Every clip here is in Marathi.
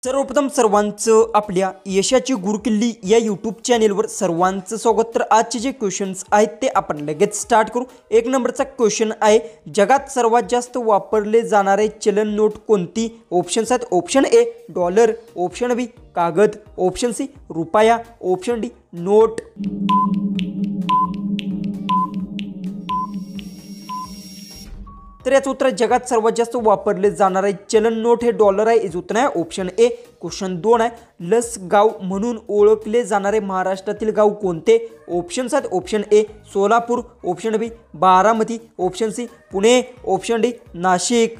सर्वप्रथम सर्वांचं आपल्या यशाची गुरुकिल्ली या यूट्यूब चॅनेलवर सर्वांचं स्वागत। तर आजचे जे क्वेश्चन्स आहेत ते आपण लगेच स्टार्ट करू। एक नंबरचा क्वेश्चन आहे, जगात सर्वात जास्त वापरले जाणारे चलन नोट कोणती? ऑप्शन्स आहेत, ऑप्शन ए डॉलर, ऑप्शन बी कागद, ऑप्शन सी रुपया, ऑप्शन डी नोट। तर याचं उत्तर जगात सर्वात जास्त वापरले जाणारे चलन नोट हे डॉलर आहे। याचं उत्तर आहे ऑप्शन ए। क्वेश्चन 2 आहे, लसगाव म्हणून ओळखले जाणारे महाराष्ट्रातील गाव कोणते? ऑप्शन्स आहेत, option A Solapur, option B Baramati, option C Pune, option D Nashik.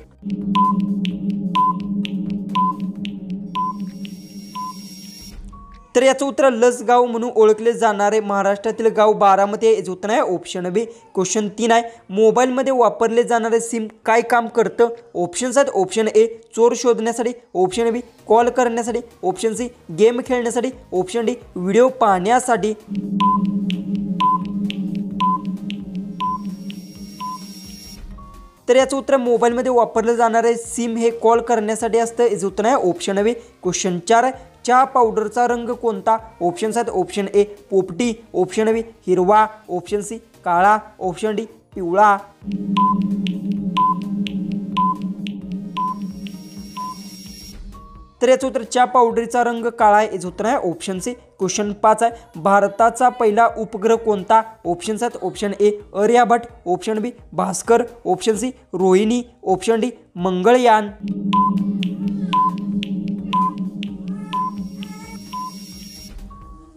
तर याचं उत्तर लसगाव म्हणून ओळखले जाणारे महाराष्ट्रातील गाव बारामती आहे। याचं उत्तर आहे ऑप्शन बी। क्वेश्चन 3 आहे, मोबाईलमध्ये वापरले जाणारे सिम काय काम करतं? ऑप्शन्स आहेत, ऑप्शन ए चोर शोधण्यासाठी, ऑप्शन बी कॉल करण्यासाठी, ऑप्शन सी गेम खेळण्यासाठी, ऑप्शन डी व्हिडिओ पाहण्यासाठी। तर याचं उत्तर मोबाईलमध्ये वापरले जाणारे सिम हे कॉल करण्यासाठी असतं। याचं उत्तर आहे ऑप्शन बी। क्वेश्चन 4 आहे, चहा पावडरचा रंग कोणता? ऑप्शन्स आहेत, ऑप्शन ए पोपटी, ऑप्शन बी हिरवा, ऑप्शन सी काळा, ऑप्शन डी पिवळा। तर याचं उत्तर चहा पावडरचा रंग काळा आहे। याचं उत्तर आहे ऑप्शन सी। क्वेश्चन 5 आहे, भारताचा पहिला उपग्रह कोणता? ऑप्शन्स आहेत, option A Aryabhatta, option B Bhaskar, option C Rohini, option D Mangalyaan.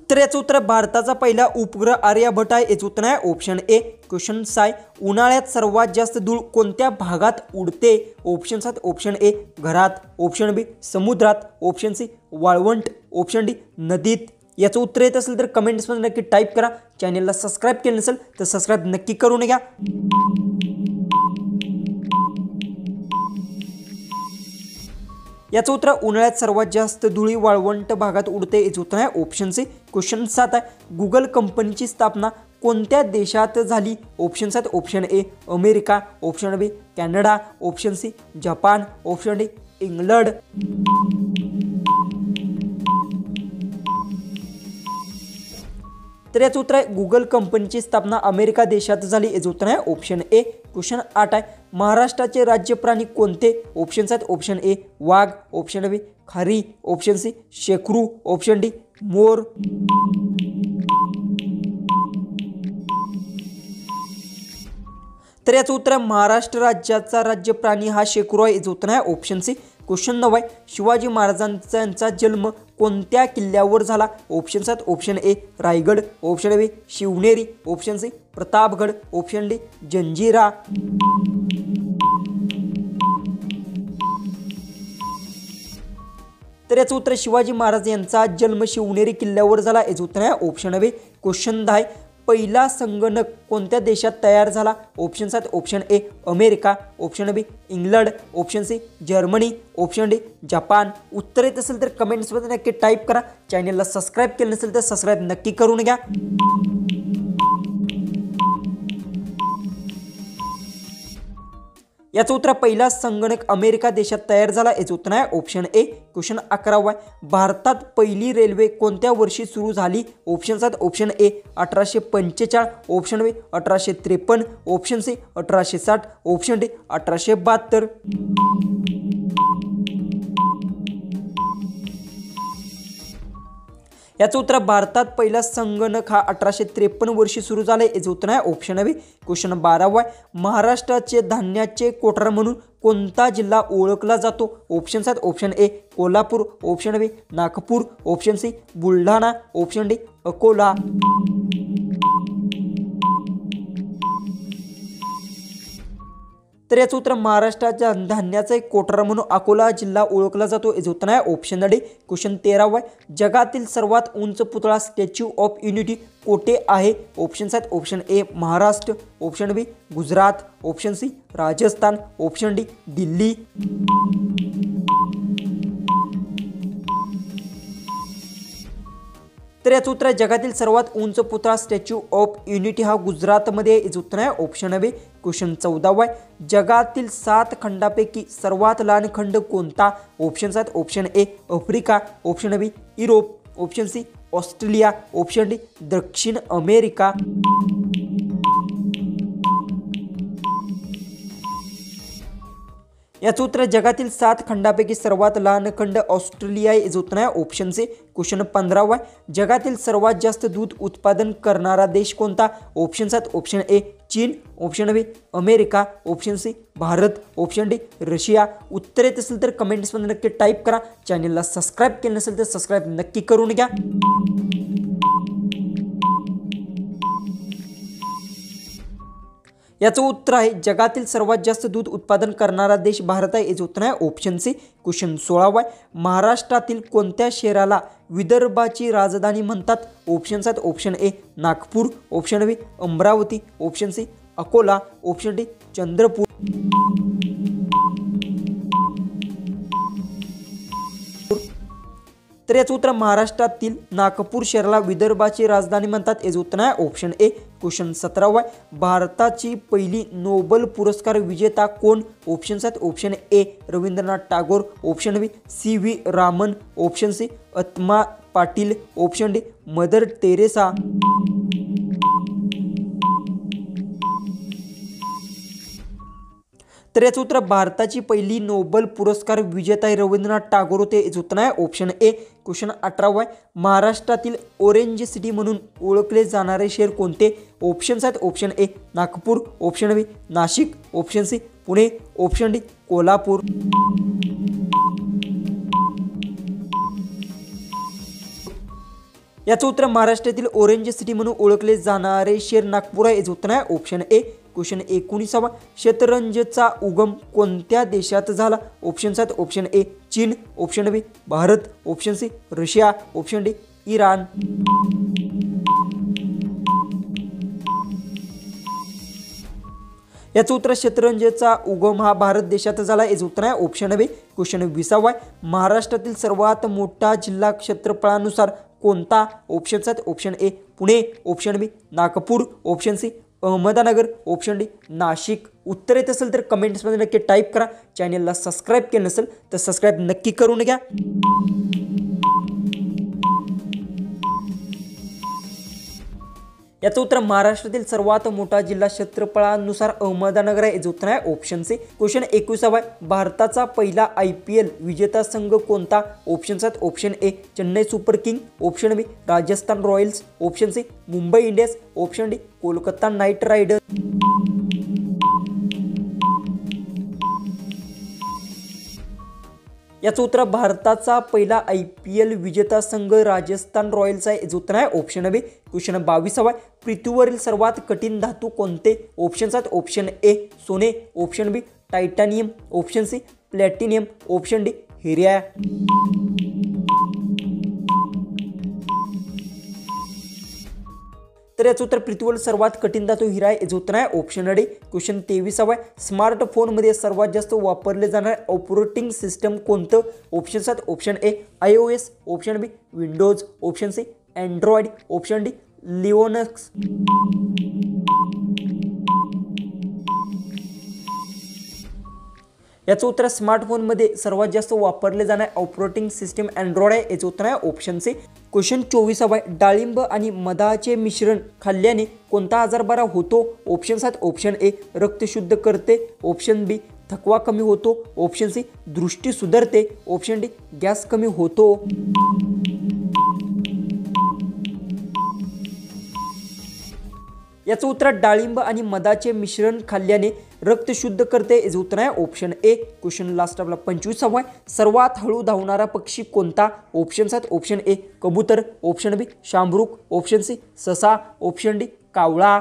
तर याचं उत्तर भारताचा पहिला उपग्रह आर्यभट्ट आहे। याचं उत्तर आहे ऑप्शन ए। क्वेश्चन 6, उन्हाळ्यात सर्वात जास्त धूळ कोणत्या भागात उडते? ऑप्शन्स आहेत, ऑप्शन ए घरात, ऑप्शन बी समुद्रात, ऑप्शन सी वाळवंट, ऑप्शन डी नदीत। याचं उत्तर येत असेल तर कमेंट्समध्ये नक्की टाईप करा। चॅनलला सबस्क्राईब केलं नसेल तर सबस्क्राईब नक्की करून घ्या। याचं उत्तर उन्हाळ्यात सर्वात जास्त धुळी वाळवंट भागात उडते। याचं उत्तर आहे ऑप्शन सी। क्वेश्चन 7 आहे, गुगल कंपनीची स्थापना कोणत्या देशात झाली? ऑप्शन्स आहेत, option A America, option B Canada, option C Japan, option D England. तर याचं उत्तर आहे गुगल कंपनीची स्थापना अमेरिका देशात झाली। याचं उत्तर आहे ऑप्शन ए। क्वेश्चन 8 आहे, महाराष्ट्राचे राज्य प्राणी कोणते? ऑप्शन्स आहेत, ऑप्शन ए वाघ, ऑप्शन बी खारी, ऑप्शन सी शेकरू, ऑप्शन डी मोर। तर याचं उत्तर आहे महाराष्ट्र राज्याचा राज्य प्राणी हा शेकरू आहे। याचं उत्तर आहे ऑप्शन सी। क्वेश्चन 9 आहे, शिवाजी महाराजांचा जन्म कोणत्या किल्ल्यावर झाला? ऑप्शन्स आहेत, option A Raigad, option B Shivneri, option C Pratapgad, option D Janjira. तर याचं उत्तर शिवाजी महाराज यांचा जन्म शिवनेरी किल्ल्यावर झाला। याचं उत्तर आहे ऑप्शन बी। क्वेश्चन 10, पहिला संगणक कोणत्या देशात तयार झाला? ऑप्शन्स आहेत, option A America, option B England, option C Germany, option D Japan. उत्तर येत असेल तर कमेंट्समध्ये नक्की टाईप करा। चॅनलला सबस्क्राईब केलं नसेल तर सबस्क्राईब नक्की करून घ्या। याचं उत्तर पहिला संगणक अमेरिका देशात तयार झाला। याचं उत्तर आहे ऑप्शन ए। क्वेश्चन 11 आहे, भारतात पहिली रेल्वे कोणत्या वर्षी सुरू झाली? ऑप्शन्स आहेत, option A 1845, option B 1853, option C 1860, option D 1872। याचं उत्तर भारतात पहिला संगणक हा 1853 वर्षी सुरू झाला। याचं उत्तर आहे ऑप्शन बी। क्वेश्चन 12 आहे, महाराष्ट्राचे धान्याचे कोठार म्हणून कोणता जिल्हा ओळखला जातो? ऑप्शन्स आहेत, option A Kolhapur, option B Nagpur, option C Buldhana, option D Akola. तर याचं उत्तर महाराष्ट्राच्या धान्याचा एक कोठार म्हणून अकोला जिल्हा ओळखला जातो। याचं उत्तर आहे ऑप्शन डी। क्वेश्चन 13 आहे, जगातील सर्वात उंच पुतळा स्टॅच्यू ऑफ युनिटी कोठे आहे? ऑप्शन्स आहेत, option A Maharashtra, option B Gujarat, option C Rajasthan, option D Delhi. तर याचं उत्तर आहे जगातील सर्वात उंच पुतळा स्टॅच्यू ऑफ युनिटी हा गुजरातमध्ये। याचं उत्तर आहे ऑप्शन बी। क्वेश्चन 14 आहे जगातील 7 खंडापैकी सर्वात लहान खंड कोणता option 7 option A Africa option B Europe option C Australia option D दक्षिण अमेरिका। याचं उत्तर जगातील 7 खंडापैकी सर्वात लहान खंड ऑस्ट्रेलिया आहे याचं उत्तर आहे ऑप्शन सी। क्वेश्चन 15 आहे जगातील सर्वात जास्त दूध उत्पादन करणारा देश कोणता ऑप्शन 7 ऑप्शन ए चीन option B America option C Bharat option D Russia. उत्तर येत असेल तर कमेंट्समध्ये नक्की टाईप करा। चॅनलला सबस्क्राईब केलं नसेल तर सबस्क्राईब नक्की करून घ्या। याचं उत्तर आहे जगातील सर्वात जास्त दूध उत्पादन करणारा देश भारत आहे याचं उत्तर आहे ऑप्शन सी। क्वेश्चन 16 आहे महाराष्ट्रातील कोणत्या शहराला विदर्भाची राजधानी म्हणतात option 7 option A Nagpur option B Amravati option C Akola option D Chandrapur. तर याचं उत्तर महाराष्ट्रातील नागपूर शहराला विदर्भाची राजधानी म्हणतात याचं उत्तर आहे ऑप्शन ए। क्वेश्चन 17 आहे भारताची पहिली नोबेल पुरस्कार विजेता कोण option 7 option A Rabindranath Tagore option B C V Raman option C Atma Patil option D Mother Teresa. तर याचं उत्तर भारताची पहिली नोबेल पुरस्कार विजेता रवींद्रनाथ टागोर होते याचं उत्तर आहे ऑप्शन ए। क्वेश्चन 18 आहे महाराष्ट्रातील ऑरेंज सिटी म्हणून ओळखले जाणारे शहर कोणते option 7 option A Nagpur option B Nashik option C Pune option D Kolhapur. याचं उत्तर महाराष्ट्रातील ऑरेंज सिटी म्हणून ओळखले जाणारे शहर नागपूर आहे याचं उत्तर आहे ऑप्शन ए। क्वेश्चन 19 शतरंजचा उगम कोणत्या देशात झाला ऑप्शन 7 ऑप्शन ए चीन option B Bharat option C Russia option D Iran. याचं उत्तर शतरंजचा उगम हा भारत देशात झाला याचं उत्तर आहे ऑप्शन बी। क्वेश्चन 20 महाराष्ट्रातील सर्वात मोठा जिल्हा क्षेत्रफळानुसार कोणता option 7 option A Pune option B Nagpur option C Ahmednagar option D Nashik. उत्तर येत असेल तर कमेंट्समध्ये नक्की टाईप करा। चॅनलला सबस्क्राईब केलं नसेल तर सबस्क्राईब नक्की करून घ्या। याचं उत्तर महाराष्ट्रातील सर्वात मोठा जिल्हा क्षेत्रफळानुसार अहमदनगर आहे याचं उत्तर आहे ऑप्शन सी। क्वेश्चन 21 भारताचा पहिला IPL विजेता संघ कोणता option 7 option A Chennai Super King option B Rajasthan Royals option C Mumbai Indians option D Kolkata Knight Riders. याचं उत्तर भारताचा पहिला IPL विजेता संघ राजस्थान रॉयल्स आहे याचं उत्तर आहे ऑप्शन बी। क्वेश्चन 22 पृथ्वीवरील सर्वात कठीण धातू कोणते ऑप्शन 7 ऑप्शन ए सोने option B titanium option C platinum option D हिरा। तर याचं उत्तर पृथ्वीवरील सर्वात कठीण धातू हिरा आहे याचं उत्तर आहे ऑप्शन डी। क्वेश्चन 23 स्मार्टफोनमध्ये सर्वात जास्त वापरले जाणारे ऑपरेटिंग सिस्टम कोणतं option 7 option A iOS option B Windows option C Android option D Linux. याचं उत्तर स्मार्टफोनमध्ये सर्वात जास्त वापरले जाणारे ऑपरेटिंग सिस्टम अँड्रॉइड आहे याचं उत्तर आहे ऑप्शन सी। क्वेश्चन 24 डाळिंब आणि मधाचे मिश्रण खाल्ल्याने कोणता आजार बरा होतो ऑप्शन 7 ऑप्शन ए रक्त शुद्ध करते ऑप्शन बी थकवा कमी होतो ऑप्शन सी दृष्टी सुधारते ऑप्शन डी गॅस कमी होतो। याचं उत्तर डाळिंब आणि मधाचे मिश्रण खाल्ल्याने रक्त शुद्ध करते याचं उत्तर आहे ऑप्शन ए। क्वेश्चन लास्ट आपला 25 सर्वात हळू धावणारा पक्षी कोणता ऑप्शन 7 ऑप्शन ए कबूतर ऑप्शन बी शामरुख ऑप्शन सी ससा ऑप्शन डी कावळा।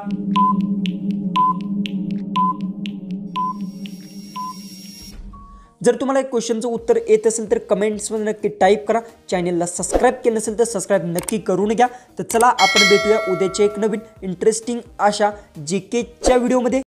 जर तुम्हाला एक क्वेश्चनचं उत्तर येत असेल तर कमेंट्समध्ये नक्की टाईप करा। चॅनलला सबस्क्राईब केलं नसेल तर सबस्क्राईब नक्की करून घ्या। तर चला आपण भेटूया उद्याच्या एक नवीन इंटरेस्टिंग अशा जीकेच्या व्हिडिओमध्ये।